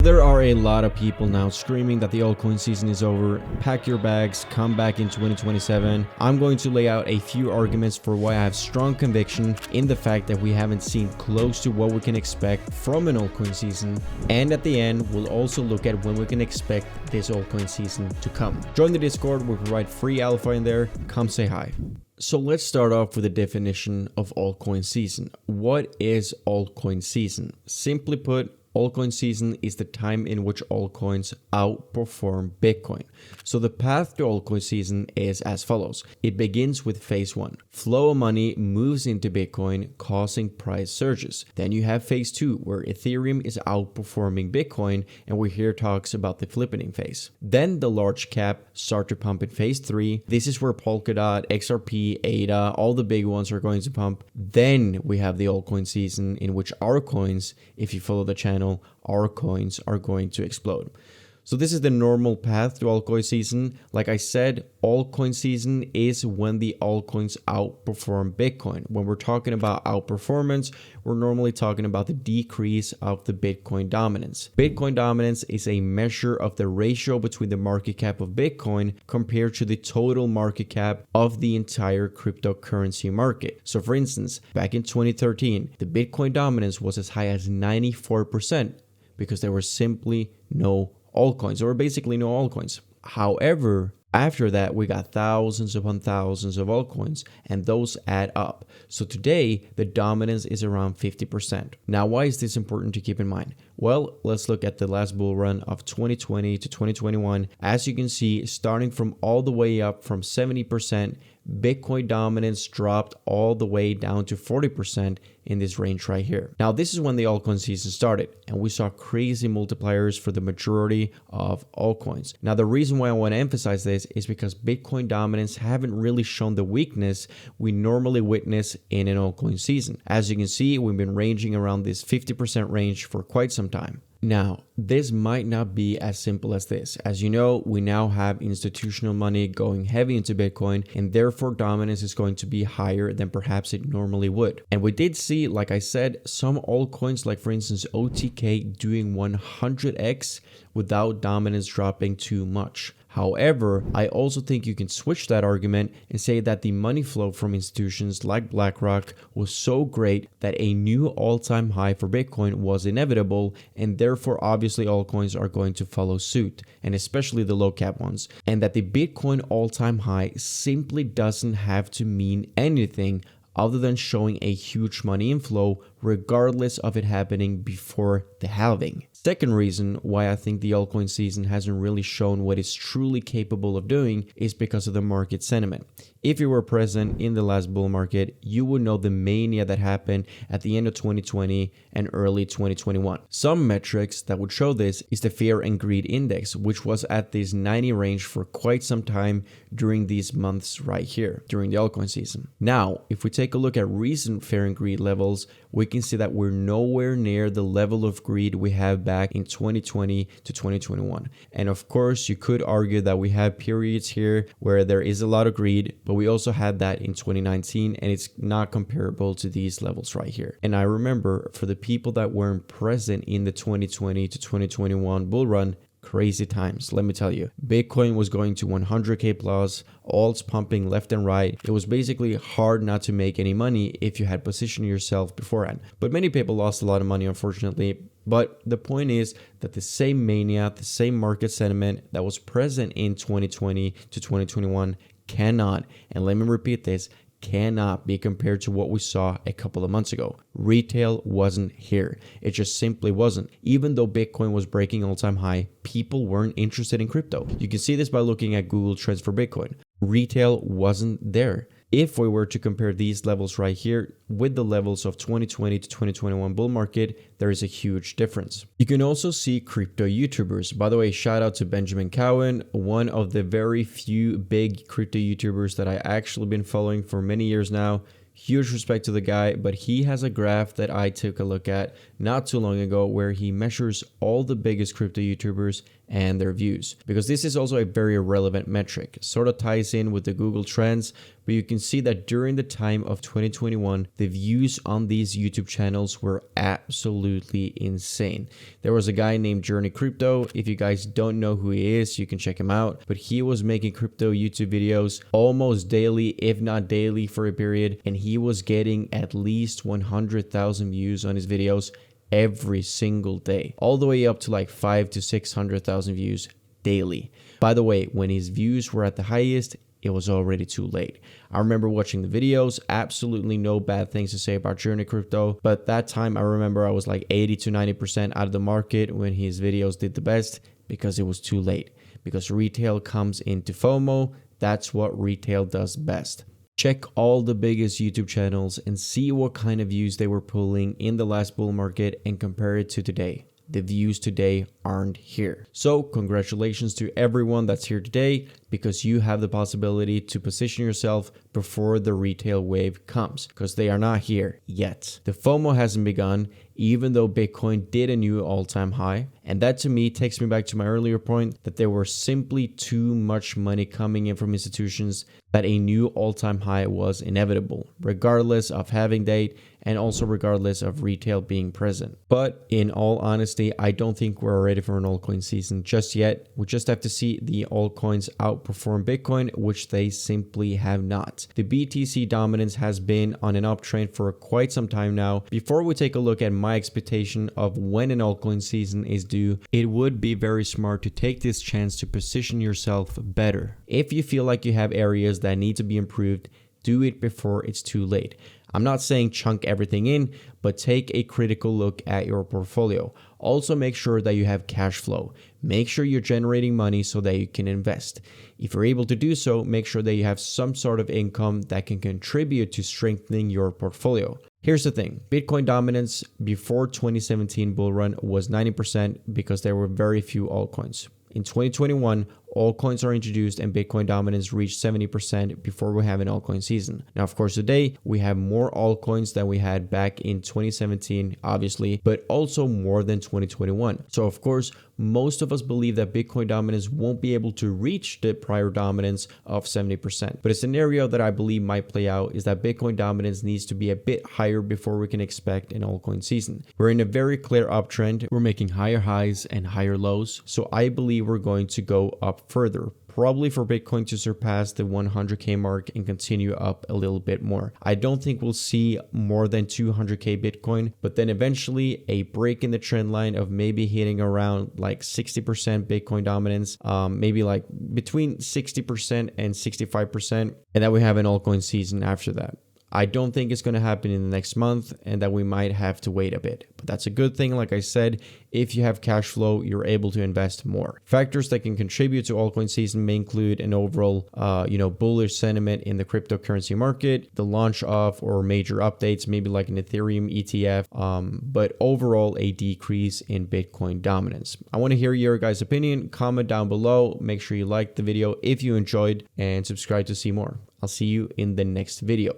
There are a lot of people now screaming that the altcoin season is over. Pack your bags, come back in 2027. I'm going to lay out a few arguments for why I have strong conviction in the fact that we haven't seen close to what we can expect from an altcoin season. And at the end, we'll also look at when we can expect this altcoin season to come. Join the Discord, we provide free alpha in there. Come say hi. So let's start off with the definition of altcoin season. What is altcoin season? Simply put, altcoin season is the time in which altcoins outperform Bitcoin. So the path to altcoin season is as follows. It begins with phase 1. Flow of money moves into Bitcoin, causing price surges. Then you have phase 2, where Ethereum is outperforming Bitcoin, and we hear talks about the flipping phase. Then the large cap start to pump in phase 3. This is where Polkadot, XRP, ADA, all the big ones are going to pump. Then we have the altcoin season in which our coins, if you follow the channel, our coins are going to explode. So this is the normal path to altcoin season. Like I said, altcoin season is when the altcoins outperform Bitcoin. When we're talking about outperformance, we're normally talking about the decrease of the Bitcoin dominance. Bitcoin dominance is a measure of the ratio between the market cap of Bitcoin compared to the total market cap of the entire cryptocurrency market. So for instance, back in 2013, the Bitcoin dominance was as high as 94% because there were simply no altcoins, or basically no altcoins. However, after that, we got thousands upon thousands of altcoins, and those add up. So today, the dominance is around 50%. Now, why is this important to keep in mind? Well, let's look at the last bull run of 2020 to 2021. As you can see, starting from all the way up from 70%, Bitcoin dominance dropped all the way down to 40% in this range right here. Now, this is when the altcoin season started, and we saw crazy multipliers for the majority of altcoins. Now, the reason why I want to emphasize this is because Bitcoin dominance haven't really shown the weakness we normally witness in an altcoin season. As you can see, we've been ranging around this 50% range for quite some time. Now, this might not be as simple as this. As you know, we now have institutional money going heavy into Bitcoin, and therefore dominance is going to be higher than perhaps it normally would. And we did see, like I said, some altcoins, like for instance OTK, doing 100x without dominance dropping too much. However, I also think you can switch that argument and say that the money flow from institutions like BlackRock was so great that a new all-time high for Bitcoin was inevitable, and therefore obviously altcoins are going to follow suit, and especially the low cap ones. And that the Bitcoin all-time high simply doesn't have to mean anything other than showing a huge money inflow regardless of it happening before the halving. Second reason why I think the altcoin season hasn't really shown what it's truly capable of doing is because of the market sentiment. If you were present in the last bull market, you would know the mania that happened at the end of 2020 and early 2021. Some metrics that would show this is the fear and greed index, which was at this 90 range for quite some time during these months right here, during the altcoin season. Now, if we take a look at recent fear and greed levels, we can see that we're nowhere near the level of greed we have back in 2020 to 2021. And of course, you could argue that we have periods here where there is a lot of greed, but we also had that in 2019, and it's not comparable to these levels right here. And I remember, for the people that weren't present in the 2020 to 2021 bull run, crazy times, let me tell you. Bitcoin was going to 100k plus, alts pumping left and right. It was basically hard not to make any money if you had positioned yourself beforehand. But many people lost a lot of money, unfortunately. But the point is that the same mania, the same market sentiment that was present in 2020 to 2021 cannot, and let me repeat this, cannot be compared to what we saw a couple of months ago. Retail wasn't here. It just simply wasn't. Even though Bitcoin was breaking all-time high, people weren't interested in crypto. You can see this by looking at Google Trends for Bitcoin. Retail wasn't there. If we were to compare these levels right here with the levels of 2020 to 2021 bull market, there is a huge difference. You can also see crypto YouTubers. By the way, shout out to Benjamin Cowan, one of the very few big crypto YouTubers that I actually been following for many years now. Huge respect to the guy, but he has a graph that I took a look at not too long ago where he measures all the biggest crypto YouTubers and their views. Because this is also a very relevant metric. Sort of ties in with the Google Trends, but you can see that during the time of 2021, the views on these YouTube channels were absolutely insane. There was a guy named Journey Crypto. If you guys don't know who he is, you can check him out, but he was making crypto YouTube videos almost daily, if not daily, for a period, and he was getting at least 100,000 views on his videos every single day, all the way up to like 500,000 to 600,000 views daily. By the way, when his views were at the highest, it was already too late. I remember watching the videos, absolutely no bad things to say about Journey Crypto, but at that time I remember I was like 80 to 90% out of the market when his videos did the best, because it was too late. Because retail comes into FOMO, that's what retail does best. Check all the biggest YouTube channels and see what kind of views they were pulling in the last bull market and compare it to today. The views today aren't here. So congratulations to everyone that's here today, because you have the possibility to position yourself before the retail wave comes, because they are not here yet. The FOMO hasn't begun, even though Bitcoin did a new all-time high. And that to me takes me back to my earlier point that there was simply too much money coming in from institutions that a new all-time high was inevitable, regardless of halving date and also regardless of retail being present. But in all honesty, I don't think we're ready for an altcoin season just yet. We just have to see the altcoins outperform Bitcoin, which they simply have not. The BTC dominance has been on an uptrend for quite some time now. Before we take a look at my expectation of when an altcoin season is due, it would be very smart to take this chance to position yourself better. If you feel like you have areas that need to be improved, do it before it's too late. I'm not saying chunk everything in, but take a critical look at your portfolio. Also make sure that you have cash flow. Make sure you're generating money so that you can invest. If you're able to do so, make sure that you have some sort of income that can contribute to strengthening your portfolio. Here's the thing, Bitcoin dominance before 2017 bull run was 90% because there were very few altcoins. In 2021, altcoins are introduced and Bitcoin dominance reached 70% before we have an altcoin season. Now, of course, today we have more altcoins than we had back in 2017, obviously, but also more than 2021. So, of course, most of us believe that Bitcoin dominance won't be able to reach the prior dominance of 70%. But a scenario that I believe might play out is that Bitcoin dominance needs to be a bit higher before we can expect an altcoin season. We're in a very clear uptrend. We're making higher highs and higher lows. So I believe we're going to go up further, probably for Bitcoin to surpass the 100K mark and continue up a little bit more. I don't think we'll see more than 200K Bitcoin, but then eventually a break in the trend line of maybe hitting around like 60% Bitcoin dominance, maybe like between 60% and 65%, and that we have an altcoin season after that. I don't think it's going to happen in the next month and that we might have to wait a bit. But that's a good thing. Like I said, if you have cash flow, you're able to invest more. Factors that can contribute to altcoin season may include an overall, bullish sentiment in the cryptocurrency market, the launch of or major updates, maybe like an Ethereum ETF, but overall a decrease in Bitcoin dominance. I want to hear your guys' opinion. Comment down below. Make sure you like the video if you enjoyed and subscribe to see more. I'll see you in the next video.